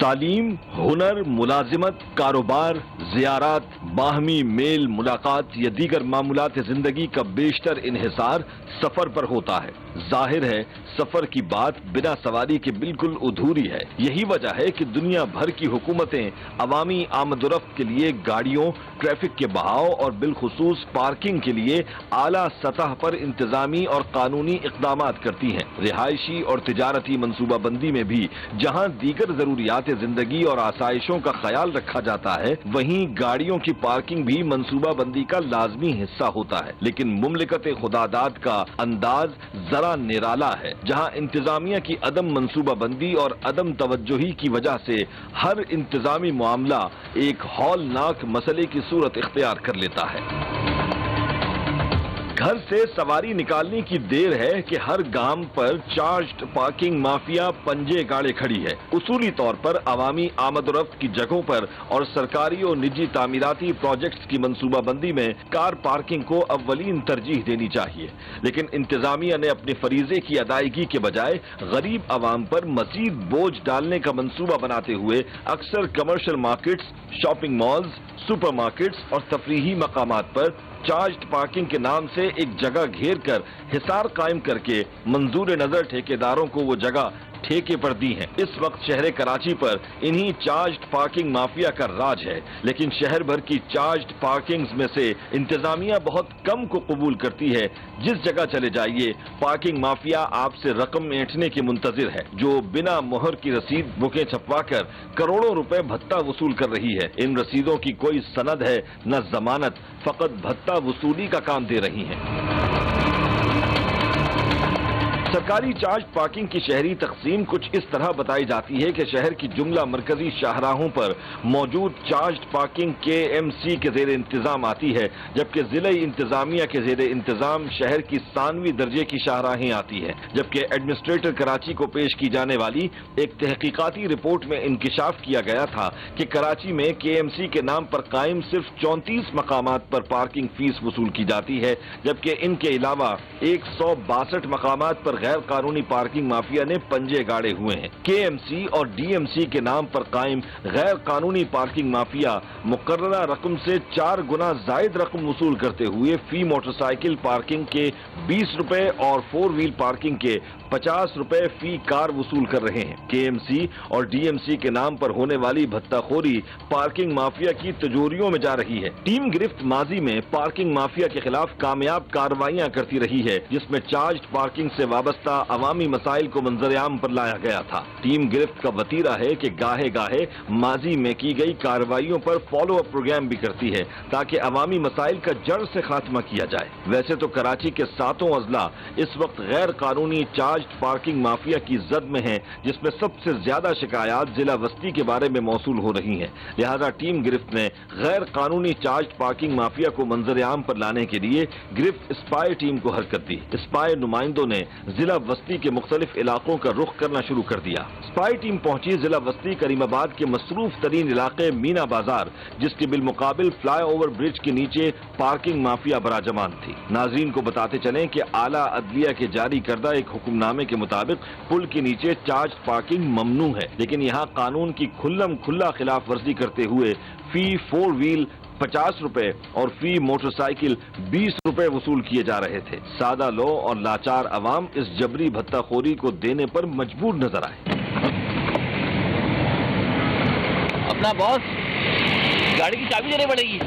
تعلیم، ہنر، ملازمت، کاروبار، زیارات، باہمی میل ملاقات یا دیگر معمولات زندگی کا بیشتر انحصار سفر پر ہوتا ہے۔ ظاہر ہے سفر کی بات بنا سواری کے بالکل ادھوری ہے۔ یہی وجہ ہے کہ دنیا بھر کی حکومتیں عوامی آمد و رفت کے لیے گاڑیوں، ٹریفک کے بہاؤ اور بالخصوص پارکنگ کے لیے اعلیٰ سطح پر انتظامی اور قانونی اقدامات کرتی ہیں۔ رہائشی اور تجارتی منصوبہ بندی میں بھی جہاں دیگر ضروریات زندگی اور آسائشوں کا خیال رکھا جاتا ہے، وہیں گاڑیوں کی پارکنگ بھی منصوبہ بندی کا لازمی حصہ ہوتا ہے۔ لیکن مملکت خداداد کا انداز ذرا نرالا ہے، جہاں انتظامیہ کی عدم منصوبہ بندی اور عدم توجہی کی وجہ سے ہر انتظامی معاملہ ایک ہولناک مسئلے کی صورت اختیار کر لیتا ہے۔ گھر سے سواری نکالنے کی دیر ہے کہ ہر گام پر چارجڈ پارکنگ مافیا پنجے گاڑے کھڑی ہے۔ اصولی طور پر عوامی آمد و رفت کی جگہوں پر اور سرکاری اور نجی تعمیراتی پروجیکٹس کی منصوبہ بندی میں کار پارکنگ کو اولین ترجیح دینی چاہیے، لیکن انتظامیہ نے اپنے فریضے کی ادائیگی کے بجائے غریب عوام پر مزید بوجھ ڈالنے کا منصوبہ بناتے ہوئے اکثر commercial markets, shopping malls, super markets اور تفریحی مقامات پر چارجڈ پارکنگ کے نام سے ایک جگہ گھیر کر حصار قائم کر کے منظور نظر ٹھیکیداروں کو وہ جگہ ٹھیکے پر دی ہیں۔ اس وقت شہر کراچی پر انہی چارجڈ پارکنگ مافیا کا راج ہے، لیکن شہر بھر کی چارجڈ پارکنگز میں سے انتظامیہ بہت کم کو قبول کرتی ہے۔ جس جگہ چلے جائیے پارکنگ مافیا آپ سے رقم اینٹھنے کے منتظر ہے، جو بنا مہر کی رسید بکیں چھپوا کر کروڑوں روپے بھتہ وصول کر رہی ہے۔ ان رسیدوں کی کوئی سند ہے نہ ضمانت، فقط بھتہ وصولی کا کام دے رہی ہیں۔ سرکاری چارج پارکنگ کی شہری تقسیم کچھ اس طرح بتائی جاتی ہے کہ شہر کی جملہ مرکزی شاہراہوں پر موجود چارجڈ پارکنگ KMC کے زیر انتظام آتی ہے، جبکہ ضلعی انتظامیہ کے زیر انتظام شہر کی ثانوی درجے کی شاہراہیں آتی ہیں۔ جبکہ ایڈمنسٹریٹر کراچی کو پیش کی جانے والی ایک تحقیقاتی رپورٹ میں انکشاف کیا گیا تھا کہ کراچی میں KMC کے نام پر قائم صرف 34 مقامات پر پارکنگ فیس وصول کی جاتی ہے، جبکہ ان کے علاوہ 162 مقامات پر غیر قانونی پارکنگ مافیا نے پنجے گاڑے ہوئے ہیں۔ KMC اور DMC کے نام پر قائم غیر قانونی پارکنگ مافیا مقررہ رقم سے 4 گنا زائد رقم وصول کرتے ہوئے فی موٹر سائیکل پارکنگ کے 20 روپے اور 4 ویل پارکنگ کے 50 روپے فی کار وصول کر رہے ہیں۔ KMC اور DMC کے نام پر ہونے والی بھتہ خوری پارکنگ مافیا کی تجوریوں میں جا رہی ہے۔ ٹیم گرفت ماضی میں پارکنگ مافیا کے خلاف کامیاب کارروائیاں کرتی رہی ہے، جس میں چارجڈ پارکنگ سے وابستہ عوامی مسائل کو منظر عام پر لایا گیا تھا۔ ٹیم گرفت کا وتیرہ ہے کہ گاہے گاہے ماضی میں کی گئی کارروائیوں پر فالو اپ پروگرام بھی کرتی ہے تاکہ عوامی مسائل کا جڑ سے خاتمہ کیا جائے۔ ویسے تو کراچی کے 7 اضلاع اس وقت غیر قانونی چارجڈ پارکنگ مافیا کی زد میں ہیں، جس میں سب سے زیادہ شکایات ضلع وسطی کے بارے میں موصول ہو رہی ہیں۔ لہذا ٹیم گرفت نے غیر قانونی چارجڈ پارکنگ مافیا کو منظر عام پر لانے کے لیے گرفت اسپائی ٹیم کو حرکت دی۔ اسپائی نمائندوں نے ضلع وسطی کے مختلف علاقوں کا رخ کرنا شروع کر دیا۔ اسپائی ٹیم پہنچی ضلع وسطی کریم آباد کے مصروف ترین علاقے مینا بازار، جس کے بالمقابل فلائی اوور برج کے نیچے پارکنگ مافیا براجمان تھی۔ ناظرین کو بتاتے چلیں کہ اعلیٰ عدلیہ کے جاری کردہ ایک حکم نامے کے مطابق پل کے نیچے چارج پارکنگ ممنوع ہے، لیکن یہاں قانون کی کھلم کھلا خلاف ورزی کرتے ہوئے فی 4 ویل 50 روپے اور فی موٹر سائیکل 20 روپے وصول کیے جا رہے تھے۔ سادہ لو اور لاچار عوام اس جبری بھتہ خوری کو دینے پر مجبور نظر آئے۔ اپنا باس گاڑی کی چابی دینے پڑے گی،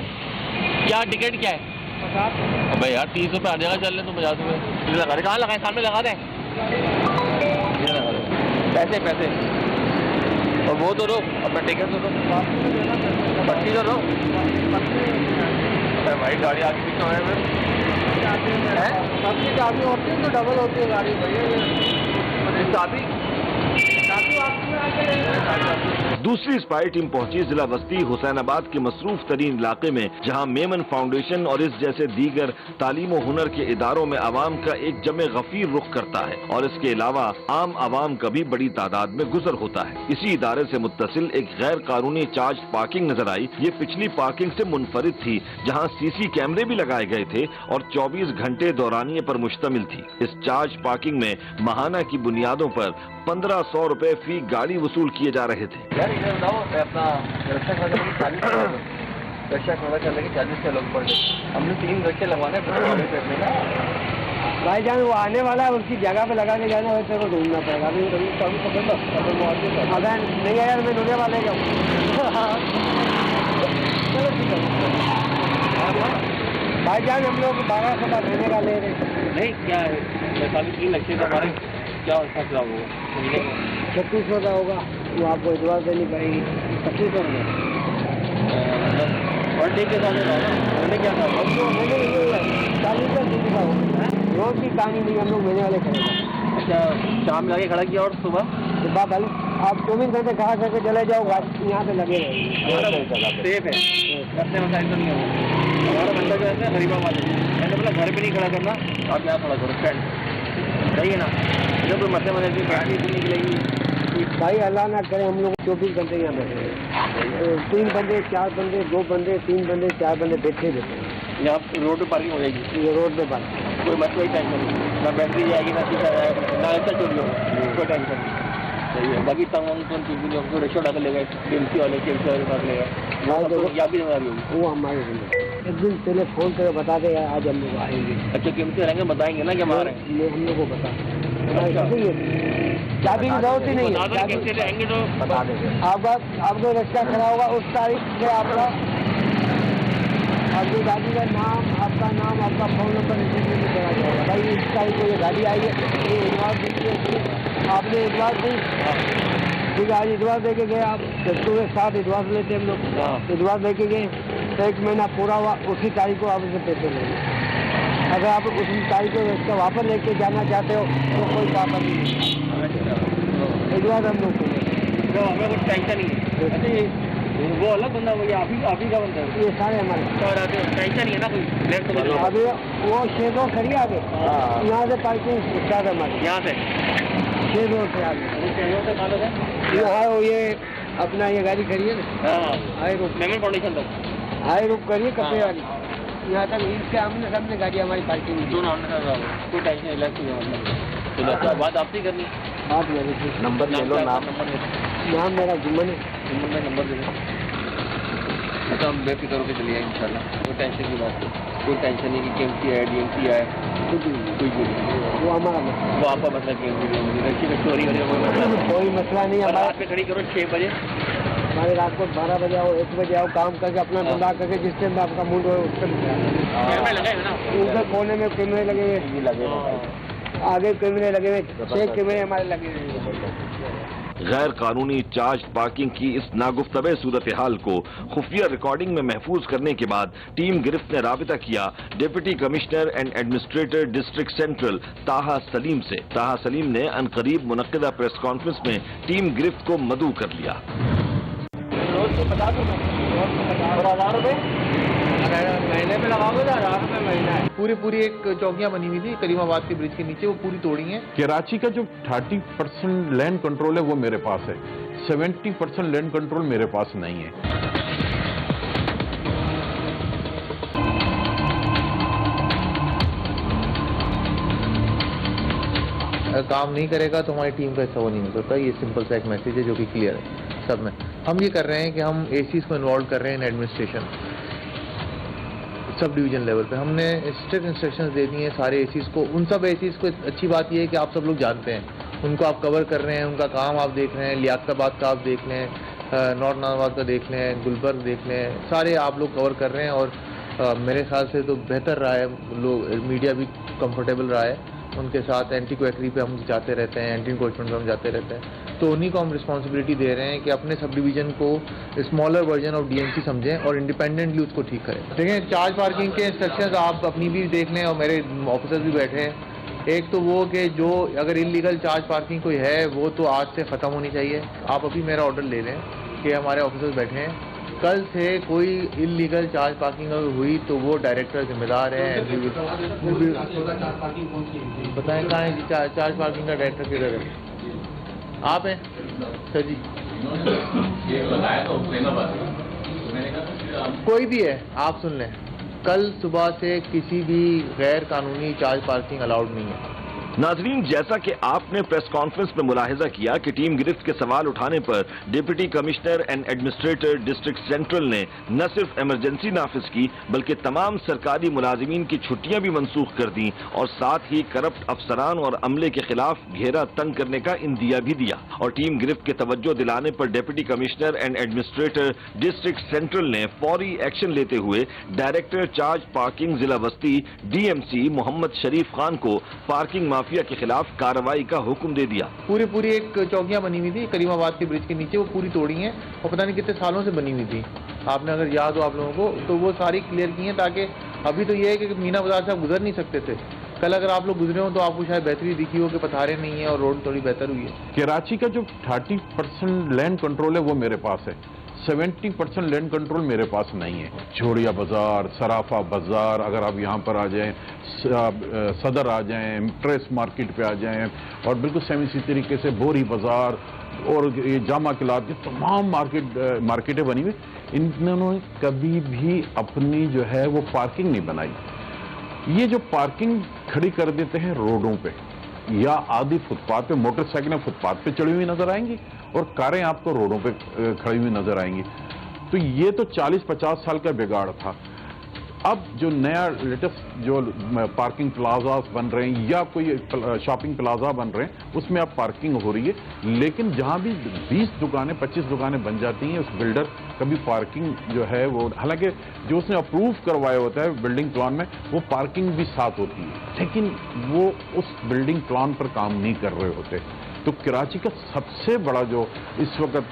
کیا ٹکٹ کیا ہے؟ بھائی یار 30 روپے ہر جگہ چل رہے ہیں تو 50 روپے لگا دیں، کہاں لگائیں؟ سامنے لگا دیں، پیسے اور وہ تو رو اپنا ٹکٹ تو رو، پرچی تو رو بھائی، گاڑی آگے پیچھے ہوئے سب کی چابی ہوتی ہے تو ڈبل ہوتی ہے گاڑی چابی۔ دوسری اسپائی ٹیم پہنچی ضلع وسطی حسین آباد کے مصروف ترین علاقے میں، جہاں میمن فاؤنڈیشن اور اس جیسے دیگر تعلیم و ہنر کے اداروں میں عوام کا ایک جمع غفیر رخ کرتا ہے، اور اس کے علاوہ عام عوام کا بھی بڑی تعداد میں گزر ہوتا ہے۔ اسی ادارے سے متصل ایک غیر قانونی چارج پارکنگ نظر آئی۔ یہ پچھلی پارکنگ سے منفرد تھی، جہاں CC کیمرے بھی لگائے گئے تھے اور 24 گھنٹے دورانیے پر مشتمل تھی۔ اس چارج پارکنگ میں ماہانہ کی بنیادوں پر 1500 روپے فی گاڑی सरकारी वसूल किए जा रहे थे। यार इधर बताओ, मैं अपना रक्षा खड़ा करने की 40 से लोग पड़ गए। हमने 3 रक्षे लगवाने करने का। भाई जान वो आने वाला है, उसकी जगह पे लगा के जाना, वैसे को ढूंढना पड़ेगा। अभी अगर नहीं आया मैं ढूंढने वाले क्या भाई जान हम लोग 1200 का देने का ले रहे नहीं क्या है, 3 रक्षे का हमारे क्या खर्चा होगा? 3600 का होगा, वो आपको एडवांस देनी पड़ेगी। 2500 रुपये और डे के साथ मैंने क्या था 40 का दिन का होगा। रोज की कहानी नहीं, हम लोग महीने वाले खड़े। अच्छा, शाम में आके खड़ा किया और सुबह पहले आप 24 घंटे खड़ा करके चले जाओ, यहाँ पे लगे रहे। सेफ है, रस्ते में साइड तो नहीं होगा। हमारा बंदा जो है ना गरीबा वाले, मैंने बोला घर पे नहीं खड़ा करना, आप यहाँ खड़ा करो स्टैंड, सही है ना? इधर कोई मसले मसले की गाड़ी नहीं निकलेगी। भाई अल्लाह ना करे हम लोग 24 घंटे यहाँ बैठे, 3 बंदे 4 बंदे 2 बंदे 3 बंदे 4 बंदे बैठे रहते हैं। यहाँ रोड पे पार्किंग हो जाएगी, ये रोड पे पार्किंग, कोई मसला ही टेंशन नहीं, ना बैटरी जाएगी ना सीखा जाएगा ना ऐसा चोरी होगा, कोई टेंशन नहीं। सही है, बाकी तमाम तो हमको रिक्शा उठा कर लेगा, केएमसी वाले उठा लेगा, यहाँ भी जिम्मेदारी होगी। वो हमारे एक दिन पहले फोन कर बता दे यार आज हम लोग आएंगे। अच्छा केएमसी रहेंगे, बताएंगे ना कि हम आ रहे हैं, हम लोग को बता चाबी की जरूरत ही नहीं है, रहेंगे तो बता देंगे। आपको रिक्शा खड़ा होगा उस तारीख से आपका आपकी गाड़ी का नाम, आपका फ़ोन नंबर रजिस्टर में करा जाएगा। भाई इस तारीख को ये गाड़ी आई है, ये एडवांस दीजिए, आपने एडवांस दी, ठीक है आज एडवांस दे के गए आप, के साथ एडवांस लेते हम लोग, एडवांस दे के गए, 1 महीना पूरा हुआ, उसी तारीख को आप उसे पैसे लेंगे। अगर आप उसी तारीख को रिक्शा वापस लेके जाना चाहते हो तो कोई पाबंदी नहीं, एडवांस हम लोग तो हमें कुछ टेंशन नहीं है। वो अलग बंदा, वो आप ही का बंदा है, ये सारे हमारे टेंशन नहीं है ना कोई। अभी वो 6 रोड खड़ी आगे, यहाँ से पार्किंग स्टार्ट है हमारे, यहाँ से 6 रोड से आगे यहाँ ये अपना ये गाड़ी खड़ी है ना, हाई रुक मेमन फाउंडेशन तक हाई रुक करिए कपड़े वाली, यहाँ तक इसके आमने सामने गाड़ी हमारी पार्किंग में। दोनों आमने सामने, कोई टेंशन नहीं लगती है। बात आपसे करनी, बात मेरी थी। नंबर ले लो, नाम नाम मेरा जुम्मन है, नंबर दे दो। अच्छा हम बेफिक्र होकर चलिए इंशाल्लाह, कोई टेंशन की बात नहीं, कोई टेंशन नहीं कि केएमसी है डीएमसी है, कुछ नहीं, वो हमारा वो आपका मसला केएमसी रक्षी में चोरी होने का कोई मसला नहीं। हमारा रात में खड़ी करो 6 बजे, हमारे रात को 12 बजे आओ, 1 बजे आओ, काम करके अपना धंधा करके जिस टाइम आपका मूड हो उस टाइम कैमरे लगे हुए ना, उनके कोने में कैमरे लगे हुए, आगे कैमरे लगे हुए, 6 कैमरे हमारे लगे हुए। गैर कानूनी चार्ज पार्किंग की इस नागुफ्तबे सूरत हाल को खुफिया रिकॉर्डिंग में महफूज करने के बाद टीम गिरफ्त ने राबिता किया deputy commissioner and administrator district central ताहा सलीम से। ताहा सलीम ने अनकरीब मुनक्किदा प्रेस कॉन्फ्रेंस में टीम गिरफ्त को मदऊ कर लिया। महीने में लगाओगे तो 1000 रुपये महीना है। पूरी एक चौकियां बनी हुई थी करीमाबाद के ब्रिज के नीचे, वो पूरी तोड़ी हैं। कराची का जो 30% लैंड कंट्रोल है वो मेरे पास है, 70% लैंड कंट्रोल मेरे पास नहीं है। काम नहीं करेगा तो हमारी टीम का हिस्सा वो नहीं हो सकता। ये सिंपल सा एक मैसेज है जो कि क्लियर है सब में। हम ये कर रहे हैं कि हम एसीज को इन्वॉल्व कर रहे हैं in administration sub division level पे। हमने स्ट्रिक्ट इंस्ट्रक्शंस दे दी हैं सारे एसीज को। उन सब एसीज को अच्छी बात ये है कि आप सब लोग जानते हैं, उनको आप कवर कर रहे हैं, उनका काम आप देख रहे हैं, लियाकताबाद का आप देख लें, नॉर्थ नाबाद का देख लें, गुलबर्ग देख लें, सारे आप लोग कवर कर रहे हैं। और मेरे ख्याल से तो बेहतर रहा है, लोग मीडिया भी कंफर्टेबल रहा है उनके साथ। एंटी क्वैकरी पे हम जाते रहते हैं, एंटी इंक्रोचमेंट पे हम जाते रहते हैं, तो उन्हीं को हम रिस्पॉन्सिबिलिटी दे रहे हैं कि अपने सब डिवीजन को स्मॉलर वर्जन ऑफ डीएमसी समझें और इंडिपेंडेंटली उसको ठीक करें। देखें, चार्ज पार्किंग के इंस्ट्रक्शंस आप अपनी भी देख लें और मेरे ऑफिसर्स भी बैठे हैं। एक तो वो कि जो अगर इलीगल चार्ज पार्किंग कोई है वो तो आज से ख़त्म होनी चाहिए। आप अभी मेरा ऑर्डर ले लें कि हमारे ऑफिसर्स बैठे हैं, कल से कोई इलीगल चार्ज पार्किंग अगर हुई तो वो डायरेक्टर जिम्मेदार है। बताएं कहाँ है चार्ज पार्किंग का डायरेक्टर किधर है? आप हैं सर जी? कोई भी है, आप सुन लें, कल सुबह से किसी भी गैर कानूनी चार्ज पार्किंग अलाउड नहीं है। नाजरीन, जैसा कि आपने प्रेस कॉन्फ्रेंस में मुलाहिजा किया कि टीम गिरफ्त के सवाल उठाने पर deputy commissioner and administrator district central ने न सिर्फ इमरजेंसी नाफिज की बल्कि तमाम सरकारी मुलाजिमीन की छुट्टियां भी मनसूख कर दी और साथ ही करप्ट अफसरान और अमले के खिलाफ घेरा तंग करने का इंदिया भी दिया। और टीम गिरफ्त के तवज्जो दिलाने पर deputy commissioner and administrator district central ने फौरी एक्शन लेते हुए डायरेक्टर चार्ज पार्किंग जिला बस्ती DMC मोहम्मद शरीफ खान को पार्किंग माफिया के खिलाफ कार्रवाई का हुक्म दे दिया। पूरी एक चौकियां बनी हुई थी करीमाबाद के ब्रिज के नीचे, वो पूरी तोड़ी हैं और पता नहीं कितने सालों से बनी हुई थी। आपने अगर याद हो आप लोगों को तो वो सारी क्लियर की हैं, ताकि अभी तो ये है कि मीना बाजार से आप गुजर नहीं सकते थे। कल अगर आप लोग गुजरे हो तो आपको शायद बेहतरी दिखी हो कि पथारे नहीं है और रोड थोड़ी बेहतर हुई है। कराची का जो 30% लैंड कंट्रोल है वो मेरे पास है, 70% लैंड कंट्रोल मेरे पास नहीं है। जोड़िया बाजार, सराफा बाजार, अगर आप यहाँ पर आ जाएं, सदर आ जाएं, ट्रेस मार्केट पे आ जाएं और बिल्कुल सेम इसी तरीके से बोरी बाजार और ये जामा किलाब, ये तमाम मार्केटें बनी हुई, इन्होंने कभी भी अपनी जो है वो पार्किंग नहीं बनाई। ये जो पार्किंग खड़ी कर देते हैं रोडों पे या आदि फुटपाथ पे, मोटरसाइकिलें फुटपाथ पे चढ़ी हुई नजर आएंगी और कारें आपको रोडों पे खड़ी हुई नजर आएंगी। तो ये तो 40-50 साल का बिगाड़ था। अब जो नया लेटेस्ट जो पार्किंग प्लाजास बन रहे हैं या कोई शॉपिंग प्लाजा बन रहे हैं उसमें अब पार्किंग हो रही है, लेकिन जहां भी 20 दुकानें 25 दुकानें बन जाती हैं उस बिल्डर कभी पार्किंग जो है वो, हालांकि जो उसने अप्रूव करवाया होता है बिल्डिंग प्लान में वो पार्किंग भी साथ होती है, लेकिन वो उस बिल्डिंग प्लान पर काम नहीं कर रहे होते। तो कराची का सबसे बड़ा जो इस वक्त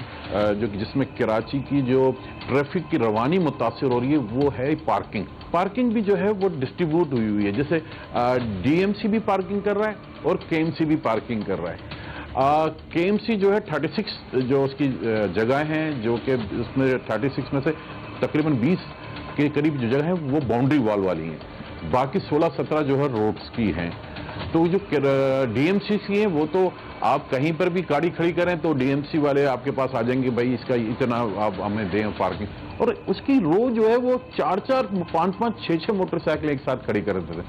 जो जिसमें कराची की जो ट्रैफिक की रवानी मुतासिर हो रही है वो है पार्किंग भी जो है वो डिस्ट्रीब्यूट हुई है। जैसे DMC भी पार्किंग कर रहा है और KMC भी पार्किंग कर रहा है। KMC जो है 36 जो उसकी जगह हैं, जो कि उसमें 36 में से तकरीबन 20 के करीब जो जगह है वो बाउंड्री वॉल वाली हैं, बाकी 16-17 जो है रोड्स की हैं। तो जो DMC की हैं वो तो आप कहीं पर भी गाड़ी खड़ी करें तो DMC वाले आपके पास आ जाएंगे, भाई इसका इतना आप हमें दें पार्किंग, और उसकी रो जो है वो 4-4, 5-5, 6-6 मोटरसाइकिल एक साथ खड़ी कर देते थे।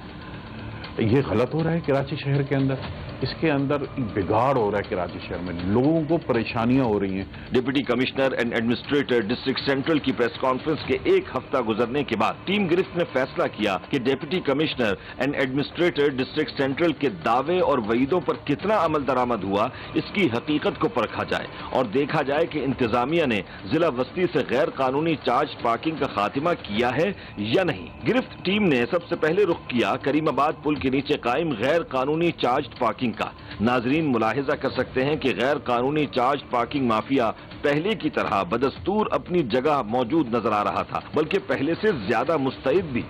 ये गलत हो रहा है कराची शहर के अंदर, इसके अंदर बिगाड़ हो रहा है कराची शहर में, लोगों को परेशानियां हो रही हैं। Deputy commissioner and administrator district central की प्रेस कॉन्फ्रेंस के एक हफ्ता गुजरने के बाद टीम गिरफ्त ने फैसला किया कि deputy commissioner and administrator district central के दावे और वईदों पर कितना अमल दरामद हुआ इसकी हकीकत को परखा जाए और देखा जाए कि इंतजामिया ने जिला बस्ती से गैर कानूनी चार्ज पार्किंग का खात्मा किया है या नहीं। गिरफ्त टीम ने सबसे पहले रुख किया करीमाबाद पुल के नीचे कायम गैर कानूनी चार्ज पार्किंग का। नाजरीन मुलाहिजा कर सकते हैं कि गैर कानूनी चार्ज पार्किंग माफिया पहले की तरह बदस्तूर अपनी जगह मौजूद नजर आ रहा था, बल्कि पहले से ज्यादा मुस्तैद भी।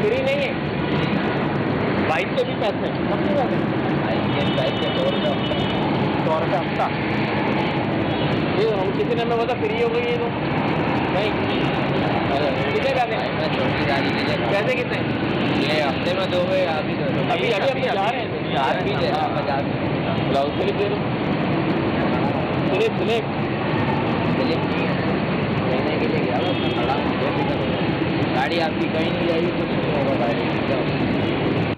फ्री नहीं है, बाइक के भी पैसे, सबसे बाइक के 100 रुपये हफ्ता। ये हम किसी ने मैं बता फ्री हो गई है तो नहीं, कितने पैसे कितने ये हफ्ते में 2 हुए, अभी जा रहे हैं 4 भी दे 50 ब्लाउज स्लिप दे दो, स्लिप महीने के लिए गया गाड़ी आपकी कहीं नहीं जाएगी, कुछ नहीं होगा गाड़ी।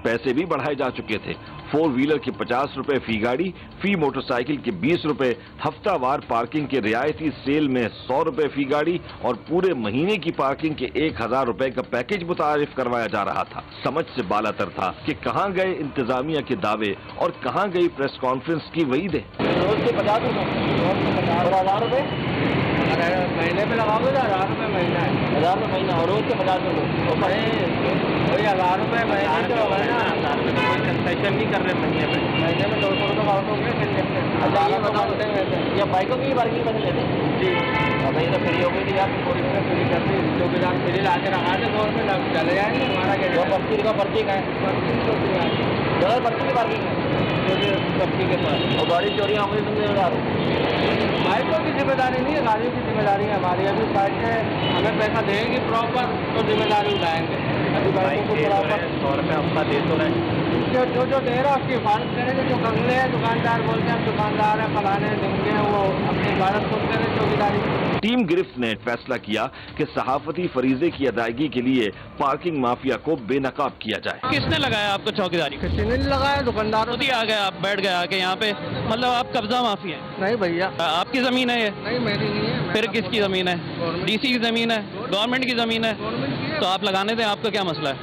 पैसे भी बढ़ाए जा चुके थे। 4 व्हीलर के 50 रुपए फी गाड़ी, फी मोटरसाइकिल के 20 रुपए, हफ्तावार पार्किंग के रियायती सेल में 100 रुपए फी गाड़ी और पूरे महीने की पार्किंग के 1000 रुपए का पैकेज मुतारिफ करवाया जा रहा था। समझ से बालातर था कि कहां गए इंतजामिया के दावे और कहां गई प्रेस कॉन्फ्रेंस की वईदें। रोज के 50 रुपए महीने में लगाओगे तो 1000 रुपये महीना है, 1000 रुपये महीना और रोज के 50 रुपये, वही 1000 रुपये महीने से होगा ना। कंसेशन नहीं कर रहे महीने में 200 रुपये आउट होंगे, या बाइकों की पार्किंग कर लेते हैं जी। अब ये तो फ्री हो गई थी यार, थोड़ी सी फ्री कर दी, 2,000 फ्री ला के रखा थे, 100 रुपये चले जाएंगे हमारा क्या। 25 का पर्ची का है, 25 की पार्किंग है पर्ची के साथ, और गाड़ी चोरी हमें जिम्मेदार बाइकों की जिम्मेदारी नहीं है, गाड़ियों की जिम्मेदारी है हमारी। अभी बाइक है हमें पैसा देंगे प्रॉपर तो जिम्मेदारी उठाएंगे, अभी बाइकों को प्रॉपर 100 रुपये हफ्ता दे तो रहे जो दे रहा है उसकी हिफाजत करेंगे। जो कंगले हैं दुकानदार बोलते हैं हम दुकानदार हैं, फलाने ढिमके हैं, वो अपनी हिफाजत खुद करें चौकीदारी। टीम गिरफ्त ने फैसला किया कि सहाफती फरीजे की अदायगी के लिए पार्किंग माफिया को बेनकाब किया जाए। किसने लगाया आपको चौकीदारी? किसी ने नहीं लगाया, दुकानदारों खुद ही आ गए, आप बैठ गए आके यहाँ पे, मतलब आप कब्जा माफी हैं? नहीं भैया, आपकी जमीन है ये? नहीं मेरी नहीं है। फिर किसकी जमीन है? डीसी की जमीन है, गवर्नमेंट की जमीन है, तो आप लगाने दें, आपका क्या मसला है?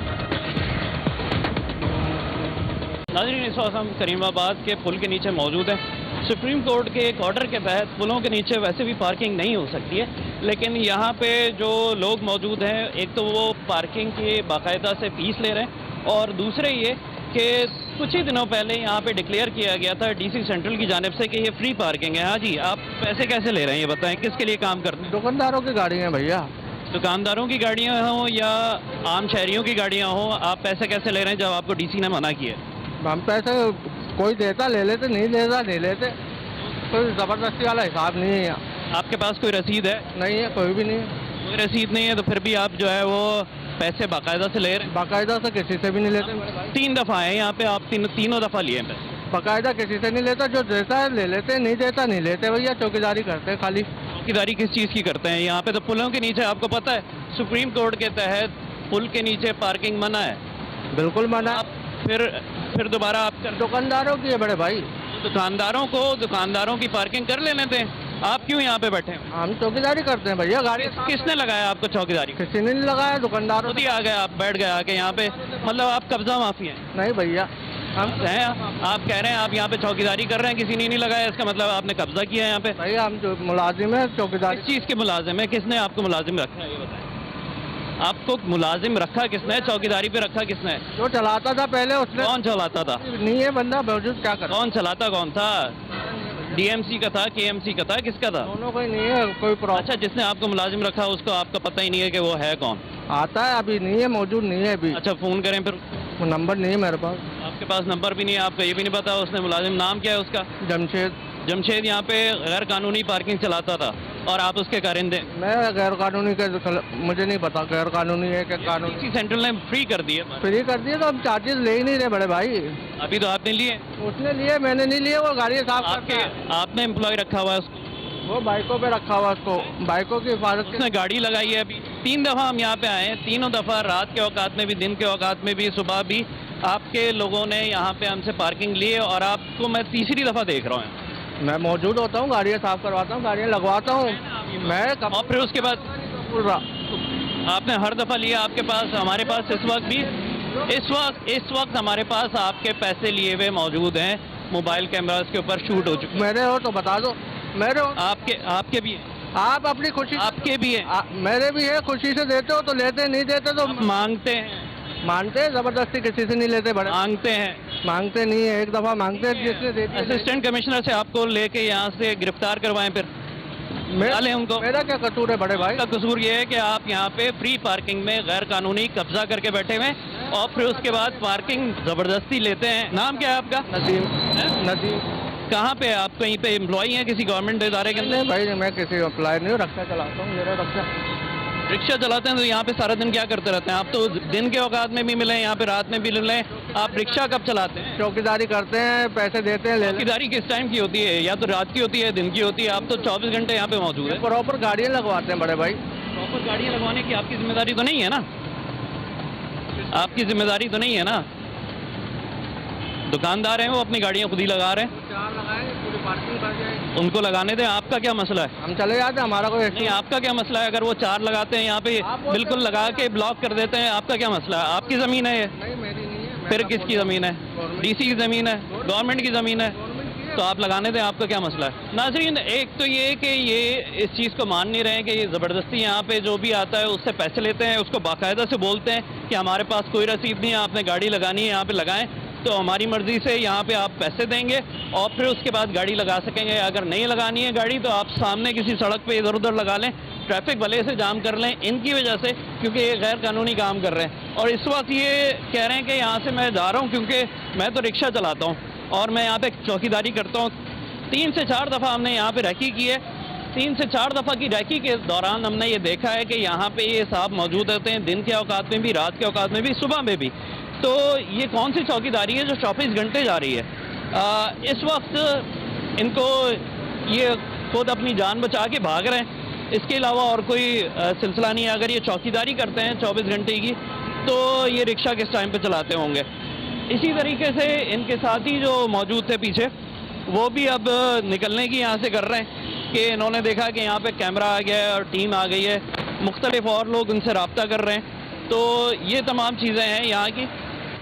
नाज़रीन, इस वक्त हम करीमाबाद के पुल के नीचे मौजूद हैं। सुप्रीम कोर्ट के एक ऑर्डर के तहत पुलों के नीचे वैसे भी पार्किंग नहीं हो सकती है, लेकिन यहाँ पे जो लोग मौजूद हैं, एक तो वो पार्किंग की बाकायदा से फीस ले रहे हैं, और दूसरे ये कि कुछ ही दिनों पहले यहाँ पे डिक्लेयर किया गया था डीसी सेंट्रल की जानिब से कि ये फ्री पार्किंग है। हाँ जी, आप पैसे कैसे ले रहे हैं ये बताएं, किसके लिए काम करते हैं? दुकानदारों की गाड़ी है भैया। दुकानदारों की गाड़ियाँ हों या आम शहरियों की गाड़ियाँ हों, आप पैसे कैसे ले रहे हैं जब आपको डीसी ने मना किया? हम पैसे कोई देता ले लेते, नहीं देता नहीं लेते, कोई ज़बरदस्ती वाला हिसाब नहीं है यहाँ। आपके पास कोई रसीद है? नहीं है, कोई भी नहीं है। कोई रसीद नहीं है तो फिर भी आप जो है वो पैसे बाकायदा से ले रहे हैं? बाकायदा से किसी से भी नहीं लेते। 3 दफ़ा हैं यहाँ पे, आप तीनों दफ़ा लिए हैं पैसे? बाकायदा किसी से नहीं लेता, जो देता है ले लेते, नहीं देता नहीं लेते भैया, चौकीदारी करते हैं खाली। चौकीदारी किस चीज़ की करते हैं? यहाँ पे तो पुलों के नीचे, आपको पता है सुप्रीम कोर्ट के तहत पुल के नीचे पार्किंग मना है। बिल्कुल मना। आप फिर दोबारा आप कर, दुकानदारों की है बड़े भाई। दुकानदारों की पार्किंग कर लेने दें, आप क्यों यहाँ पे बैठे हैं? हम चौकीदारी करते हैं भैया। गाड़ी किसने लगाया आपको चौकीदारी? किसी ने नहीं लगाया, दुकानदारों खुद ही आ गए, आप बैठ गए आके यहाँ पे, मतलब आप कब्जा माफी हैं? नहीं भैया, हम हैं आप कह रहे हैं आप यहाँ पे चौकीदारी कर रहे हैं, किसी ने नहीं लगाया, इसका मतलब आपने कब्जा किया है यहाँ पे? भैया हम जो मुलाजिम है चौकीदारी। किस चीज़ के मुलाजिम है? किसने आपको मुलाजिम रखा है ये बताएं? आपको मुलाजिम रखा किसने? चौकीदारी पे रखा किसने? जो चलाता था पहले उसने। कौन चलाता था? नहीं है बंदा मौजूद, क्या कर? कौन चलाता कौन था? डीएमसी का था, केएमसी का था, किसका था? दोनों कोई नहीं है कोई प्रॉब्लम। अच्छा, जिसने आपको मुलाजिम रखा उसको आपका पता ही नहीं है कि वो है कौन? आता है, अभी नहीं है, मौजूद नहीं है अभी। अच्छा, फोन करें फिर? वो नंबर नहीं है मेरे पास। आपके पास नंबर भी नहीं है, आपको ये भी नहीं पता उसने मुलाजिम नाम क्या है उसका? जमशेद यहाँ पे गैर कानूनी पार्किंग चलाता था और आप उसके कारिंदे? मैं गैर कानूनी का मुझे नहीं पता गैर कानूनी है क्या कानूनी। डीसी सेंट्रल ने फ्री कर दिए। फ्री कर दिए तो हम चार्जेस ले ही नहीं रहे बड़े भाई। अभी तो आपने लिए? उसने लिए, मैंने नहीं लिए। वो गाड़ी साफ आपके आपने एम्प्लॉय रखा हुआ है उसको? वो बाइकों पे रखा हुआ उसको, बाइकों की हिफाजत। उसने गाड़ी लगाई है। अभी 3 दफ़ा हम यहाँ पे आए हैं, तीनों दफ़ा रात के औकात में भी, दिन के औकात में भी, सुबह भी आपके लोगों ने यहाँ पे हमसे पार्किंग ली है, और आपको मैं तीसरी दफ़ा देख रहा हूँ। मैं मौजूद होता हूँ, गाड़ियाँ साफ करवाता हूँ, गाड़ियाँ लगवाता हूँ मैं। और फिर उसके बाद बोल रहा आपने हर दफ़ा लिया। आपके पास, हमारे पास इस वक्त हमारे पास आपके पैसे लिए हुए मौजूद हैं, मोबाइल कैमरास के ऊपर शूट हो चुके। मेरे हो तो बता दो, मेरे हो। आपके भी है? आप अपनी खुशी, आपके भी है? मेरे भी है। खुशी से देते हो तो लेते, नहीं देते तो मांगते हैं। मानते हैं, जबरदस्ती किसी से नहीं लेते बड़े। मांगते नहीं है, एक दफा मांगते हैं जिसने दे दिया। असिस्टेंट कमिश्नर से आपको लेके यहाँ से गिरफ्तार करवाएं, फिर डालें उनको। मेरा क्या कसूर है बड़े भाई? का कसूर ये है कि आप यहाँ पे फ्री पार्किंग में गैर कानूनी कब्जा करके बैठे हुए, और फिर उसके बाद पार्किंग जबरदस्ती लेते हैं। नाम क्या है आपका? नदीम। कहाँ पे आप? कहीं पे एम्प्लॉई हैं किसी गवर्नमेंट इदारे के अंदर? नहीं भाई, मैं किसी एम्प्लॉय नहीं हूँ, रक्षा चलाता हूँ। मेरा रिक्शा चलाते हैं तो यहाँ पे सारा दिन क्या करते रहते हैं? आप तो दिन के औकात में भी मिले, यहाँ पे रात में भी मिले, आप रिक्शा कब चलाते हैं? चौकीदारी करते हैं, पैसे देते हैं। चौकीदारी किस टाइम की होती है? या तो रात की होती है, दिन की होती है? आप तो 24 घंटे यहाँ पे मौजूद है। प्रॉपर गाड़ियाँ लगवाते हैं बड़े भाई। प्रॉपर गाड़ियाँ लगवाने की आपकी जिम्मेदारी तो नहीं है ना? आपकी जिम्मेदारी तो नहीं है ना? दुकानदार हैं, वो अपनी गाड़ियाँ खुद ही लगा रहे हैं। पूरी पार्किंग कर जाएगी, उनको लगाने दें। आपका क्या मसला है? हम चले जाते हैं, हमारा कोई नहीं। आपका क्या मसला है? अगर वो 4 लगाते हैं यहाँ पे, बिल्कुल लगा के ब्लॉक कर देते हैं, आपका क्या मसला है? आपकी ज़मीन है ये? नहीं, मेरी नहीं है। फिर किसकी ज़मीन है? डीसी की ज़मीन है, गवर्नमेंट की ज़मीन है, तो आप लगाने दें। आपका क्या मसला है? नाज़रीन, एक तो ये कि ये इस चीज़ को मान नहीं रहे हैं कि ये ज़बरदस्ती यहाँ पे जो भी आता है उससे पैसे लेते हैं, उसको बाकायदा से बोलते हैं कि हमारे पास कोई रसीद नहीं है, आपने गाड़ी लगानी है यहाँ पे लगाएं, तो हमारी मर्ज़ी से यहाँ पे आप पैसे देंगे और फिर उसके बाद गाड़ी लगा सकेंगे। अगर नहीं लगानी है गाड़ी तो आप सामने किसी सड़क पे इधर उधर लगा लें, ट्रैफिक भले से जाम कर लें इनकी वजह से, क्योंकि ये गैर कानूनी काम कर रहे हैं। और इस वक्त ये कह रहे हैं कि यहाँ से मैं जा रहा हूँ, क्योंकि मैं तो रिक्शा चलाता हूँ और मैं यहाँ पे चौकीदारी करता हूँ। 3 से 4 दफ़ा हमने यहाँ पे रैकी की है। 3 से 4 दफ़ा की रैकी के दौरान हमने ये देखा है कि यहाँ पे ये साहब मौजूद रहते हैं, दिन के औकात में भी, रात के औकात में भी, सुबह में भी। تو یہ کون سی چوکیداری ہے جو 24 گھنٹے جا رہی ہے؟ اس وقت ان کو یہ خود اپنی جان بچا کے بھاگ رہے ہیں، اس کے علاوہ اور کوئی سلسلہ نہیں ہے۔ اگر یہ چوکیداری کرتے ہیں 24 گھنٹے کی تو یہ رکشہ کس ٹائم پہ چلاتے ہوں گے؟ اسی طریقے سے ان کے ساتھی جو موجود تھے پیچھے، وہ بھی اب نکلنے کی یہاں سے کر رہے ہیں کہ انہوں نے دیکھا کہ یہاں پہ کیمرہ آ گیا ہے اور ٹیم آ گئی ہے، مختلف اور لوگ ان سے رابطہ کر رہے ہیں، تو یہ تمام چیزیں ہیں یہاں کی۔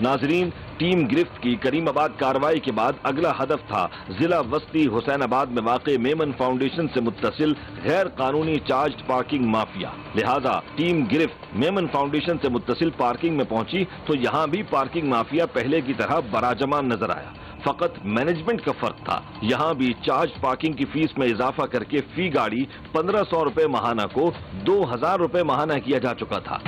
ناظرین، ٹیم گرفت کی کریم آباد کارروائی کے بعد اگلا ہدف تھا ضلع وسطی حسین آباد میں واقع میمن فاؤنڈیشن سے متصل غیر قانونی چارجڈ پارکنگ مافیا۔ لہذا ٹیم گرفت میمن فاؤنڈیشن سے متصل پارکنگ میں پہنچی تو یہاں بھی پارکنگ مافیا پہلے کی طرح براجمان نظر آیا، فقط مینجمنٹ کا فرق تھا۔ یہاں بھی چارج پارکنگ کی فیس میں اضافہ کر کے فی گاڑی 1500 روپے ماہانہ کو 2000 روپے ماہانہ کیا جا چکا تھا۔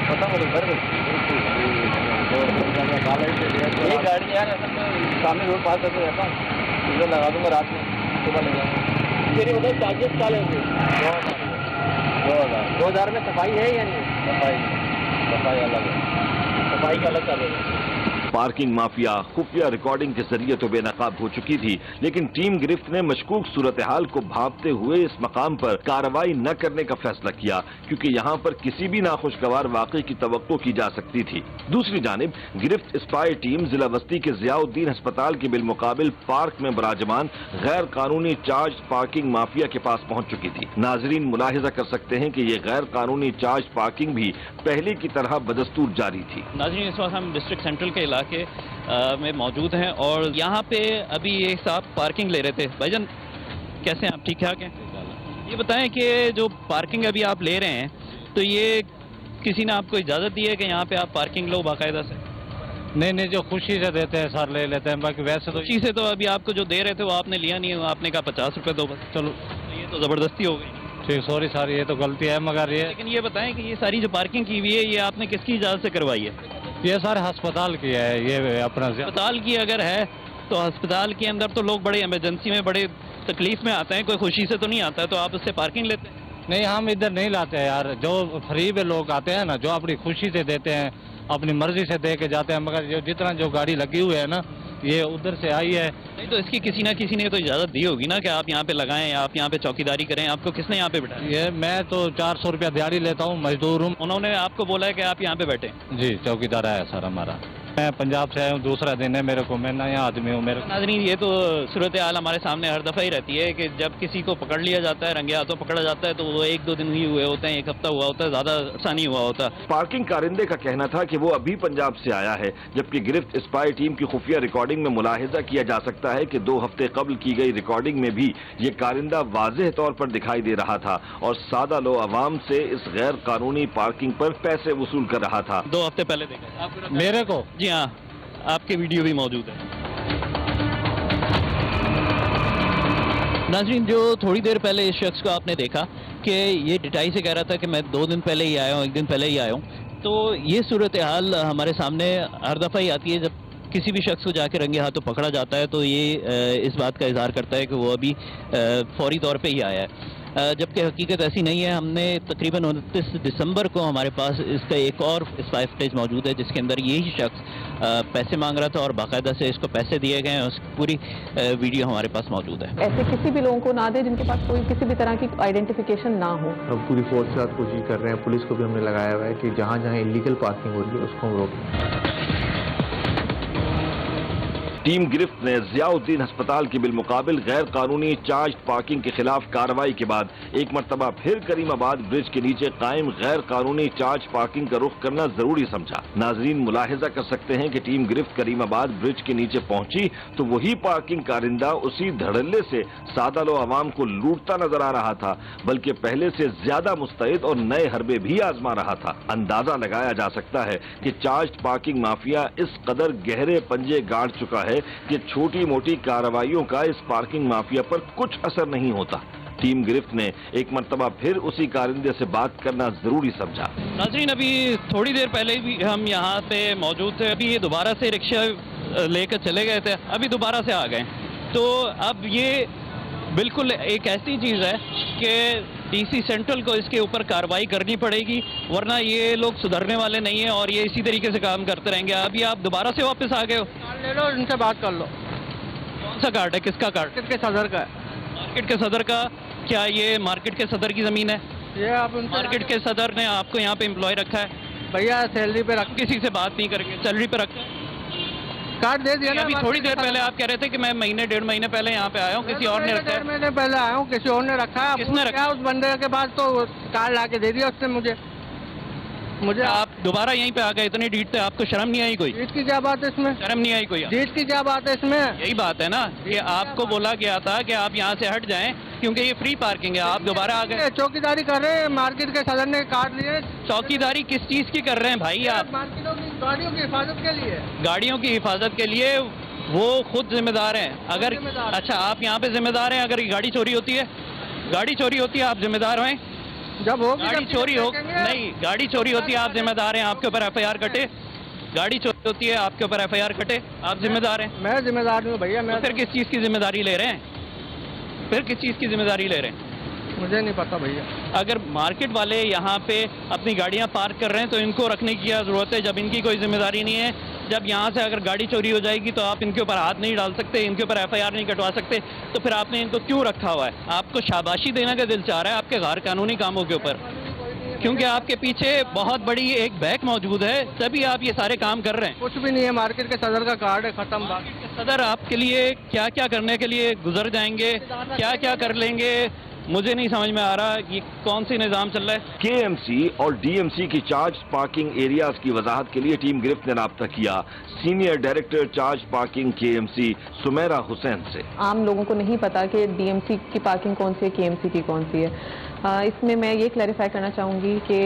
ایک گاڑی یار سامنے روڈ پاس ہوتے رہتا ہوں، ادھر لگا دوں گا رات میں، صبح لے جاؤں گا۔ میری ادھر چارجز کیا لیں گے؟ 2000 میں صفائی ہے یا نہیں؟ صفائی الگ ہے، صفائی کا الگ چالے گا۔ پارکنگ مافیا خفیہ ریکارڈنگ کے ذریعے تو بے نقاب ہو چکی تھی، لیکن ٹیم گرفت نے مشکوک صورتحال کو بھانپتے ہوئے اس مقام پر کارروائی نہ کرنے کا فیصلہ کیا، کیونکہ یہاں پر کسی بھی ناخوشگوار واقعے کی توقع کی جا سکتی تھی۔ دوسری جانب گرفت اسپائی ٹیم ضلع وسطی کے ضیاء الدین ہسپتال کے بالمقابل پارک میں براجمان غیر قانونی چارج پارکنگ مافیا کے پاس پہنچ چکی تھی۔ ناظرین ملاحظہ کر سکتے ہیں کہ یہ غیر قانونی چارج پارکنگ بھی پہلے کی طرح بدستور جاری تھی۔ ناظرین، اس وقت ہم ڈسٹرکٹ سینٹرل کے علاقے میں موجود ہیں اور یہاں پہ ابھی ایک صاحب پارکنگ لے رہے تھے۔ بھائی جان کیسے ہیں آپ؟ ٹھیک ٹھاک ہیں؟ یہ بتائیں کہ جو پارکنگ ابھی آپ لے رہے ہیں تو یہ کسی نے آپ کو اجازت دی ہے کہ یہاں پہ آپ پارکنگ لو باقاعدہ سے؟ نہیں، جو خوشی سے دیتے ہیں سر لے لیتے ہیں، باقی ویسے تو خوشی سے تو ابھی آپ کو جو دے رہے تھے وہ آپ نے لیا نہیں، آپ نے کہا 50 روپے دو بس۔ چلو یہ تو زبردستی ہو گئی۔ ٹھیک، سوری سر، یہ تو غلطی ہے، مگر لیکن یہ بتائیں کہ یہ ساری جو پارکنگ کی ہوئی ہے یہ آپ نے کس کی اجازت سے کروائی ہے؟ یہ سارے ہسپتال کی ہے، یہ اپنا ہسپتال کی اگر ہے تو ہسپتال کے اندر تو لوگ بڑے ایمرجنسی میں بڑے تکلیف میں آتے ہیں، کوئی خوشی سے تو نہیں آتا ہے، تو آپ اس سے پارکنگ لیتے ہیں؟ نہیں، ہم ادھر نہیں لاتے ہیں یار، جو فری میں لوگ آتے ہیں نا، جو اپنی خوشی سے دیتے ہیں، اپنی مرضی سے دے کے جاتے ہیں، مگر جتنا جو گاڑی لگی ہوئی ہے نا یہ ادھر سے آئی ہے۔ نہیں تو اس کی کسی نہ کسی نے تو اجازت دی ہوگی نا کہ آپ یہاں پہ لگائیں یا آپ یہاں پہ چوکیداری کریں، آپ کو کس نے یہاں پہ بٹھایا؟ یہ میں تو 400 روپیہ دیہڑی لیتا ہوں، مزدور ہوں۔ انہوں نے آپ کو بولا ہے کہ آپ یہاں پہ بیٹھیں؟ جی، چوکیدار ہے سر ہمارا۔ میں پنجاب سے آیا ہوں، دوسرا دن ہے میرے کو، میں نیا آدمی ہوں۔ میرے ناظرین، یہ تو صورتحال ہمارے سامنے ہر دفعہ ہی رہتی ہے کہ جب کسی کو پکڑ لیا جاتا ہے، رنگے ہاتھوں پکڑا جاتا ہے، تو وہ 1-2 دن ہی ہوئے ہوتے ہیں، 1 ہفتہ ہوا ہوتا ہے، زیادہ آسانی ہوا ہوتا ہے۔ پارکنگ کارندے کا کہنا تھا کہ وہ ابھی پنجاب سے آیا ہے، جبکہ گرفت اسپائی ٹیم کی خفیہ ریکارڈنگ میں ملاحظہ کیا جا سکتا ہے کہ 2 ہفتے قبل کی گئی ریکارڈنگ میں بھی یہ کارندہ واضح طور پر دکھائی دے رہا تھا اور سادہ لو عوام سے اس غیر قانونی پارکنگ پر پیسے وصول کر رہا تھا۔ 2 ہفتے پہلے دیکھا میرے کو؟ جی ہاں، آپ کے ویڈیو بھی موجود ہے۔ ناظرین، جو تھوڑی دیر پہلے اس شخص کو آپ نے دیکھا کہ یہ ڈٹائی سے کہہ رہا تھا کہ میں 2 دن پہلے ہی آیا ہوں، 1 دن پہلے ہی آیا ہوں، تو یہ صورتحال ہمارے سامنے ہر دفعہ ہی آتی ہے جب کسی بھی شخص کو جا کے رنگے ہاتھوں پکڑا جاتا ہے تو یہ اس بات کا اظہار کرتا ہے کہ وہ ابھی فوری طور پہ ہی آیا ہے، جبکہ حقیقت ایسی نہیں ہے۔ ہم نے تقریباً 29 دسمبر کو ہمارے پاس اس کا ایک اور اسپائی فوٹیج موجود ہے جس کے اندر یہی شخص پیسے مانگ رہا تھا اور باقاعدہ سے اس کو پیسے دیے گئے ہیں، اس کی پوری ویڈیو ہمارے پاس موجود ہے۔ ایسے کسی بھی لوگوں کو نہ دے جن کے پاس کوئی کسی بھی طرح کی آئیڈینٹیفیکیشن نہ ہو۔ ہم پوری فورس کے ساتھ کوشش کر رہے ہیں، پولیس کو بھی ہم نے لگایا ہوا ہے کہ جہاں جہاں انلیگل پارکنگ ہو رہی ہے اس کو ہم روکیں۔ ٹیم گرفت نے ضیاء الدین ہسپتال کے بالمقابل غیر قانونی چارج پارکنگ کے خلاف کارروائی کے بعد ایک مرتبہ پھر کریم آباد برج کے نیچے قائم غیر قانونی چارج پارکنگ کا رخ کرنا ضروری سمجھا۔ ناظرین ملاحظہ کر سکتے ہیں کہ ٹیم گرفت کریم آباد برج کے نیچے پہنچی تو وہی پارکنگ کارندہ اسی دھڑلے سے سادہ لو عوام کو لوٹتا نظر آ رہا تھا، بلکہ پہلے سے زیادہ مستعد اور نئے حربے بھی آزما رہا تھا۔ اندازہ لگایا جا سکتا ہے کہ چارج پارکنگ مافیا اس قدر گہرے پنجے گاڑ چکا ہے کہ چھوٹی موٹی کارروائیوں کا اس پارکنگ مافیا پر کچھ اثر نہیں ہوتا۔ ٹیم گرفت نے ایک مرتبہ پھر اسی کارندے سے بات کرنا ضروری سمجھا۔ ناظرین، ابھی تھوڑی دیر پہلے بھی ہم یہاں پہ موجود تھے، ابھی یہ دوبارہ سے رکشہ لے کر چلے گئے تھے، ابھی دوبارہ سے آ گئے، تو اب یہ بالکل ایک ایسی چیز ہے کہ DC सेंट्रल को इसके ऊपर कार्रवाई करनी पड़ेगी, वरना ये लोग सुधरने वाले नहीं हैं और ये इसी तरीके से काम करते रहेंगे। अभी आप दोबारा से वापस आ गए हो, ले लो, इनसे बात कर लो। कौन सा कार्ड है, किसका कार्ड? मार्केट के सदर का है। मार्केट के सदर का? क्या ये मार्केट के सदर की ज़मीन है? ये आप मार्केट के सदर ने आपको यहाँ पे एम्प्लॉय रखा है? भैया सैलरी पे रख, किसी से बात नहीं करके सैलरी पे रखा है? कार्ड दे दिया ना। अभी थोड़ी देर पहले आप कह रहे थे कि मैं महीने 1.5 महीने पहले यहाँ पे आया हूँ, किसी और ने रखा है। महीने पहले आया हूँ, किसी और ने रखा है। किसने रखा? उस बंदे के पास तो कार्ड ला के दे दिया उसने मुझे। आप दोबारा यहीं पे आ गए इतनी डीट से, आपको शर्म नहीं आई कोई? डीट की क्या बात है इसमें? शर्म नहीं आई कोई? डीट की क्या बात है इसमें? यही बात है ना कि आपको बोला गया था कि आप यहाँ से हट जाएं क्योंकि ये फ्री पार्किंग है, आप दोबारा आ गए। चौकीदारी कर रहे हैं, मार्केट के सदर ने कार्ड लिए। चौकीदारी किस चीज़ की कर रहे हैं भाई आप? मार्केटों की गाड़ियों की हिफाजत के लिए। गाड़ियों की हिफाजत के लिए वो खुद जिम्मेदार हैं। अगर अच्छा आप यहाँ पे जिम्मेदार हैं, अगर गाड़ी चोरी होती है, गाड़ी चोरी होती है आप जिम्मेदार हैं? जब होगी गाड़ी चोरी हो नहीं, गाड़ी चोरी होती है आप जिम्मेदार हैं, आपके ऊपर FIR कटे। गाड़ी चोरी होती है आपके ऊपर FIR कटे, आप जिम्मेदार हैं? मैं जिम्मेदार नहीं हूँ भैया। मैं फिर किस चीज़ की जिम्मेदारी ले रहे हैं? फिर किस चीज़ की जिम्मेदारी ले रहे हैं? मुझे नहीं पता भैया। अगर मार्केट वाले यहाँ पे अपनी गाड़ियाँ पार्क कर रहे हैं तो इनको रखने की क्या ज़रूरत है जब इनकी कोई जिम्मेदारी नहीं है? जब यहाँ से अगर गाड़ी चोरी हो जाएगी तो आप इनके ऊपर हाथ नहीं डाल सकते, इनके ऊपर FIR नहीं कटवा सकते, तो फिर आपने इनको क्यों रखा हुआ है? आपको शाबाशी देने का दिल चाह रहा है आपके गैर कानूनी कामों के ऊपर, क्योंकि आपके पीछे बहुत बड़ी एक बैक मौजूद है, तभी आप ये सारे काम कर रहे हैं। कुछ भी नहीं है, मार्केट के सदर का कार्ड है, खत्म बात। सदर आपके लिए क्या क्या करने के लिए गुजर जाएंगे, क्या क्या कर लेंगे, मुझे नहीं समझ में आ रहा ये कौन सी निज़ाम चल रहा है। KMC और DMC की चार्ज पार्किंग एरियाज की वजाहत के लिए टीम गिरफ्त ने राब्ता किया senior director charge parking KMC Sumera Hussain से। आम लोगों को नहीं पता कि DMC की पार्किंग कौन सी है, KMC की कौन सी है। इसमें मैं ये क्लैरिफाई करना चाहूँगी कि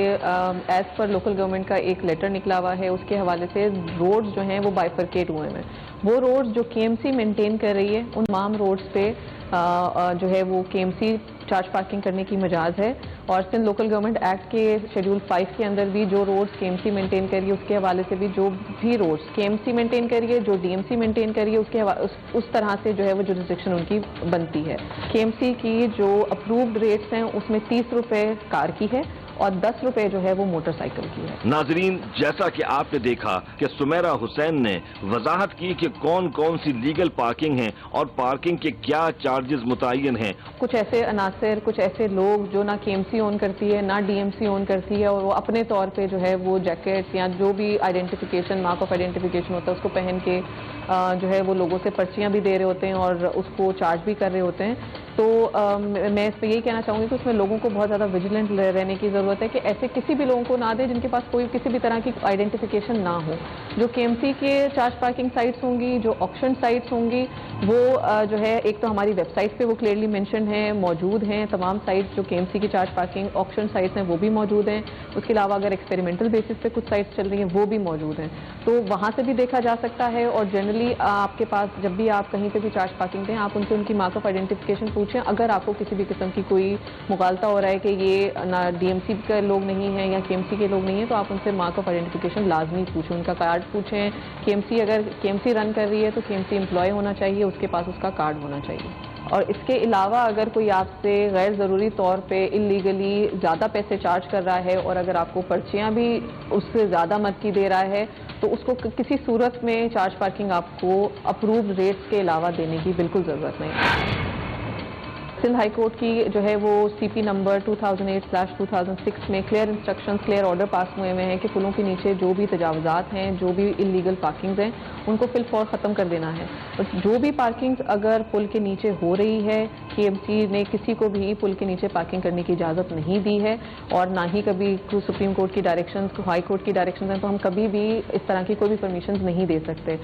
एज़ पर लोकल गवर्नमेंट का एक लेटर निकला हुआ है, उसके हवाले से रोड्स जो हैं वो बाइफरकेट हुए हैं। वो रोड्स जो KMC मेंटेन कर रही है उन तमाम रोड्स पे जो है वो KMC चार्ज पार्किंग करने की मजाज है, और सिंध लोकल गवर्नमेंट एक्ट के शेड्यूल 5 के अंदर भी जो रोड्स KMC मेंटेन करिए उसके हवाले से भी जो भी रोड्स KMC मेंटेन करिए, जो DMC मेंटेन करिए, उसके उस तरह से जो है वो जुरिसडिक्शन उनकी बनती है। KMC की जो अप्रूव्ड रेट्स हैं उसमें 30 रुपये कार की है और 10 रुपये जो है वो मोटरसाइकिल की है। नाजरीन, जैसा कि आपने देखा कि सुमेरा हुसैन ने वजाहत की कि कौन कौन सी लीगल पार्किंग है और पार्किंग के क्या चार्जेस मुतय्यन हैं। कुछ ऐसे अनासर, कुछ ऐसे लोग जो ना KMC ओन करती है ना DMC ओन करती है, और वो अपने तौर पे जो है वो जैकेट या जो भी आइडेंटिफिकेशन मार्क ऑफ आइडेंटिफिकेशन होता है उसको पहन के जो है वो लोगों से पर्चियाँ भी दे रहे होते हैं और उसको चार्ज भी कर रहे होते हैं। तो मैं इस पर यही कहना चाहूँगी कि उसमें लोगों को बहुत ज़्यादा विजिलेंट रहने की ज़रूरत है कि ऐसे किसी भी लोगों को ना दे जिनके पास कोई किसी भी तरह की आइडेंटिफिकेशन ना हो। जो KMC के चार्ज पार्किंग साइट्स होंगी, जो ऑक्शन साइट्स होंगी, वो जो है एक तो हमारी वेबसाइट पे वो क्लियरली मेंशन है, मौजूद हैं तमाम साइट्स जो KMC की चार्ज पार्किंग ऑक्शन साइट्स हैं वो भी मौजूद हैं। उसके अलावा अगर एक्सपेरिमेंटल बेसिस पे कुछ साइट्स चल रही हैं वो भी मौजूद हैं, तो वहाँ से भी देखा जा सकता है। और जनरली आपके पास जब भी आप कहीं पे भी चार्ज पार्किंग दें, आप उनसे उनकी मार्क ऑफ आइडेंटिफिकेशन पूछें। अगर आपको किसी भी किस्म की कोई मुगालता हो रहा है कि ये ना DMC के लोग नहीं हैं या KMC के लोग नहीं हैं, तो आप उनसे मार्क ऑफ आइडेंटिफिकेशन लाजमी पूछें, उनका कार्ड पूछें। KMC अगर KMC रन कर रही है तो KMC एम्प्लॉय होना चाहिए, उसके पास उसका कार्ड होना चाहिए। और इसके अलावा अगर कोई आपसे गैर ज़रूरी तौर पे इलीगली ज़्यादा पैसे चार्ज कर रहा है और अगर आपको पर्चियाँ भी उससे ज़्यादा मद की दे रहा है तो उसको किसी सूरत में चार्ज पार्किंग आपको अप्रूव्ड रेट्स के अलावा देने की बिल्कुल ज़रूरत नहीं। सिंध हाई कोर्ट की जो है वो CP नंबर 2008/2006 में clear instructions, clear order pass हुए हैं कि पुलों के नीचे जो भी तजावुज़ात हैं, जो भी इलीगल पार्किंग्स हैं, उनको फिलफौर ख़त्म कर देना है। और जो भी पार्किंग्स अगर पुल के नीचे हो रही है, KMC ने किसी को भी पुल के नीचे पार्किंग करने की इजाज़त नहीं दी है और ना ही कभी सुप्रीम कोर्ट की डायरेक्शंस, हाई कोर्ट की डायरेक्शंस हैं, तो हम कभी भी इस तरह की कोई भी परमिशन नहीं दे सकते।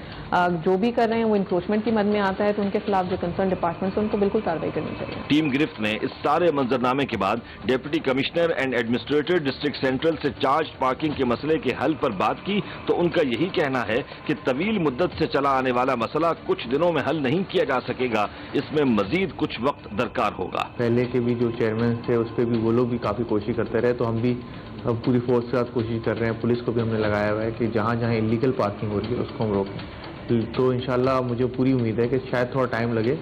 जो भी कर रहे हैं वो इंक्रोचमेंट की मद में आता है, तो उनके खिलाफ जो कंसर्न डिपार्टमेंट्स हैं उनको बिल्कुल कार्रवाई करनी चाहिए। टीम गिरफ्त ने इस सारे मंजरनामे के बाद deputy commissioner and administrator district central से चार्ज पार्किंग के मसले के हल पर बात की, तो उनका यही कहना है कि तवील मुद्दत से चला आने वाला मसला कुछ दिनों में हल नहीं किया जा सकेगा, इसमें मजीद कुछ वक्त दरकार होगा। पहले के भी जो चेयरमैन थे उस पर भी वो लोग भी काफ़ी कोशिश करते रहे, तो हम भी अब पूरी फोर्स के साथ कोशिश कर रहे हैं। पुलिस को भी हमने लगाया हुआ है कि जहाँ जहाँ इलीगल पार्किंग हो रही है उसको हम रोकें। तो इंशाल्लाह मुझे पूरी उम्मीद है कि शायद थोड़ा टाइम लगे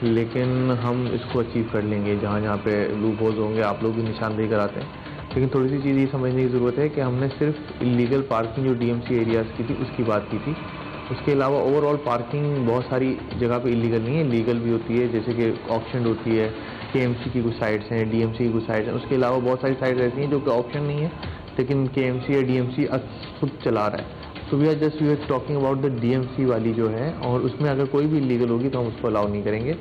لیکن ہم اس کو اچیو کر لیں گے جہاں جہاں پہ لوپ ہولز ہوں گے. آپ لوگ بھی نشاندہی کراتے ہیں, لیکن تھوڑی سی چیز یہ سمجھنے کی ضرورت ہے کہ ہم نے صرف اللیگل پارکنگ جو DMC ایریاز کی تھی اس کی بات کی تھی. اس کے علاوہ اوور آل پارکنگ بہت ساری جگہ پہ اللیگل نہیں ہے, لیگل بھی ہوتی ہے, جیسے کہ آپشن ہوتی ہے, KMC کی کچھ سائٹس ہیں, DMC کی کچھ سائٹس ہیں. اس کے علاوہ بہت ساری سائٹس ایسی ہیں جو کہ آپشن نہیں ہے لیکن KMC یا DMC خود چلا رہا ہے. تو we are talking about the DMC والی جو ہے, اور اس میں اگر کوئی بھی اللیگل ہوگی تو ہم اس کو الاؤ نہیں کریں گے.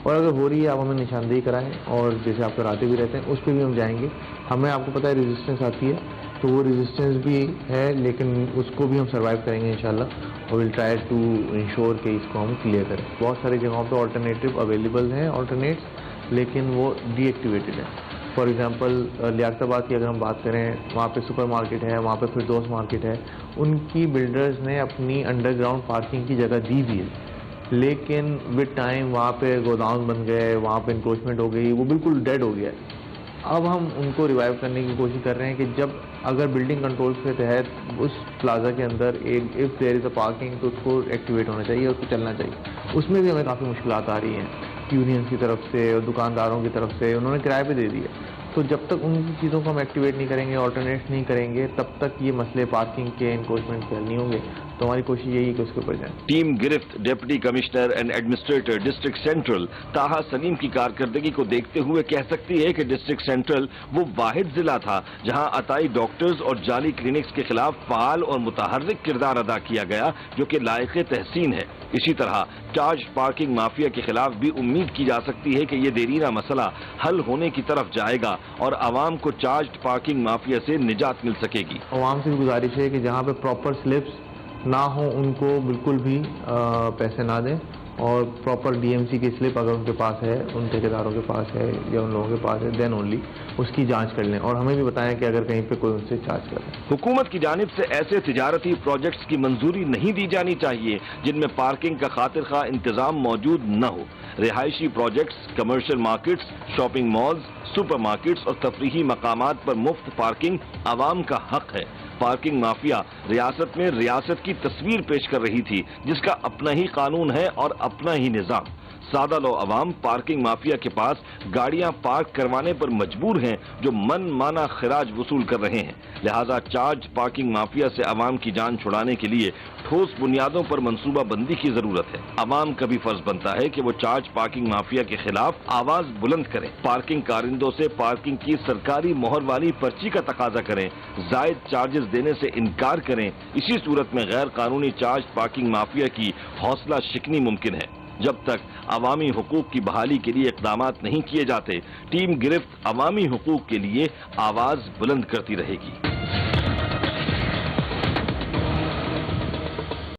اور اگر ہو رہی ہے آپ ہمیں نشاندہی کرائیں, اور جیسے آپ کراتے بھی رہتے ہیں اس پہ بھی ہم جائیں گے. ہمیں آپ کو پتہ ہے ریزسٹنس آتی ہے, تو وہ ریزسٹنس بھی ہے لیکن اس کو بھی ہم سروائیو کریں گے انشاءاللہ, اور ول ٹرائی ٹو انشور کہ اس کو ہم کلیئر کریں. بہت ساری جگہوں پہ آلٹرنیٹیو اویلیبل ہیں آلٹرنیٹس, لیکن وہ ڈی ایکٹیویٹڈ ہیں. فار ایگزامپل لیاقت آباد کی اگر ہم بات کریں, وہاں پہ سپر مارکیٹ ہے, وہاں پہ فردوس مارکیٹ ہے. ان کی بلڈرز نے اپنی انڈر گراؤنڈ پارکنگ کی جگہ دی بھی ہے, لیکن ود ٹائم وہاں پہ گوداؤن بن گئے, وہاں پہ انکروچمنٹ ہو گئی, وہ بالکل ڈیڈ ہو گیا ہے. اب ہم ان کو ریوائیو کرنے کی کوشش کر رہے ہیں کہ جب اگر بلڈنگ کنٹرولز کے تحت اس پلازا کے اندر if there is a parking تو اس کو ایکٹیویٹ ہونا چاہیے, اس کو چلنا چاہیے. اس میں بھی ہمیں کافی مشکلات آ رہی ہیں یونینس کی طرف سے اور دکانداروں کی طرف سے. انہوں نے کرائے پہ دے دیا, تو جب تک ان چیزوں کو ہم ایکٹیویٹ نہیں کریں گے, آلٹرنیٹ نہیں کریں گے, تب تک یہ مسئلے پارکنگ کے انکروچمنٹ کے حل نہیں ہوں گے. تو ہماری کوشش یہی ہے کہ اس کے اوپر جائیں. ٹیم گرفت deputy commissioner and administrator district central Taha Saleem کی کارکردگی کو دیکھتے ہوئے کہہ سکتی ہے کہ ڈسٹرکٹ سینٹرل وہ واحد ضلع تھا جہاں عطائی ڈاکٹرز اور جعلی کلینکس کے خلاف فعال اور متحرک کردار ادا کیا گیا, جو کہ لائق تحسین ہے. اسی طرح چارج پارکنگ مافیا کے خلاف بھی امید کی جا سکتی ہے کہ یہ دیرینہ مسئلہ حل ہونے کی طرف جائے گا اور عوام کو چارج پارکنگ مافیا سے نجات مل سکے گی. عوام سے بھی گزارش ہے کہ جہاں پہ پراپر سلپس نہ ہوں ان کو بالکل بھی پیسے نہ دیں, اور پراپر DMC کی سلپ اگر ان کے پاس ہے, ان ٹھیکیداروں کے پاس ہے یا ان لوگوں کے پاس ہے, دین اونلی اس کی جانچ کر لیں, اور ہمیں بھی بتائیں کہ اگر کہیں پہ کوئی ان سے چارج کر لیں. حکومت کی جانب سے ایسے تجارتی پروجیکٹس کی منظوری نہیں دی جانی چاہیے جن میں پارکنگ کا خاطر خواہ انتظام موجود نہ ہو. رہائشی projects, commercial markets, shopping malls, super markets اور تفریحی مقامات پر مفت پارکنگ عوام کا حق ہے. پارکنگ مافیا ریاست میں ریاست کی تصویر پیش کر رہی تھی جس کا اپنا ہی قانون ہے اور اپنا ہی نظام. سادہ لو عوام پارکنگ مافیا کے پاس گاڑیاں پارک کروانے پر مجبور ہیں جو من مانا خراج وصول کر رہے ہیں. لہذا چارج پارکنگ مافیا سے عوام کی جان چھڑانے کے لیے ٹھوس بنیادوں پر منصوبہ بندی کی ضرورت ہے. عوام کا بھی فرض بنتا ہے کہ وہ چارج پارکنگ مافیا کے خلاف آواز بلند کریں, پارکنگ کارندوں سے پارکنگ کی سرکاری مہر والی پرچی کا تقاضا کریں, زائد چارجز دینے سے انکار کریں. اسی صورت میں غیر قانونی چارج پارکنگ مافیا کی حوصلہ شکنی ممکن ہے. جب تک عوامی حقوق کی بحالی کے لیے اقدامات نہیں کیے جاتے, ٹیم گرفت عوامی حقوق کے لیے آواز بلند کرتی رہے گی.